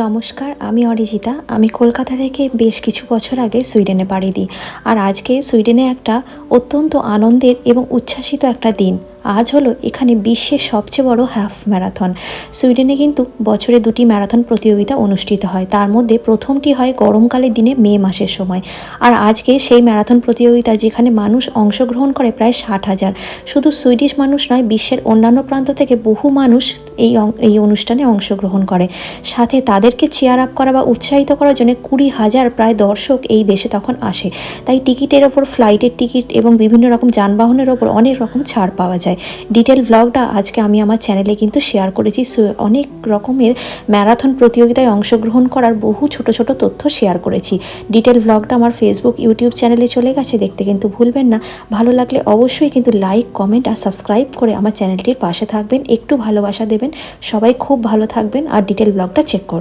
নমস্কার, আমি অরিজিতা। আমি কলকাতা থেকে বেশ কিছু বছর আগে সুইডেনে পাড়ি দিই। আর আজকে সুইডেনে একটা অত্যন্ত আনন্দের এবং উচ্ছ্বাসিত একটা দিন। আজ হলো এখানে বিশ্বের সবচেয়ে বড় হাফ ম্যারাথন। সুইডেনে কিন্তু বছরে দুটি ম্যারাথন প্রতিযোগিতা অনুষ্ঠিত হয়। তার মধ্যে প্রথমটি হয় গরমকালের দিনে মে মাসের সময়। আর আজকে সেই ম্যারাথন প্রতিযোগিতা, যেখানে মানুষ অংশগ্রহণ করে প্রায় 60,000। শুধু সুইডিশ মানুষ নয়, বিশ্বের অন্যান্য প্রান্ত থেকে বহু মানুষ এই অনুষ্ঠানে অংশগ্রহণ করে। সাথে তাদেরকে চেয়ার আপ করা বা উৎসাহিত করার জন্য 20,000 প্রায় দর্শক এই দেশে তখন আসে। তাই টিকিটের ওপর, ফ্লাইটের টিকিট এবং বিভিন্ন রকম যানবাহনের ওপর অনেক রকম ছাড় পাওয়া যায়। ডিটেল ভ্লগটা আজকে আমি আমার চ্যানেলে কিন্তু শেয়ার করেছি। অনেক রকমের ম্যারাথন প্রতিযোগিতায় অংশগ্রহণ করার বহু ছোট ছোট তথ্য শেয়ার করেছি। ডিটেল ভ্লগটা আমার ফেসবুক, ইউটিউব চ্যানেলে চলে গেছে, দেখতে কিন্তু ভুলবেন না। ভালো লাগলে অবশ্যই কিন্তু লাইক, কমেন্ট আর সাবস্ক্রাইব করে আমার চ্যানেলটির পাশে থাকবেন। একটু ভালোবাসা দেবেন। সবাই খুব ভালো থাকবেন আর ডিটেল ব্লগটা চেক করুন।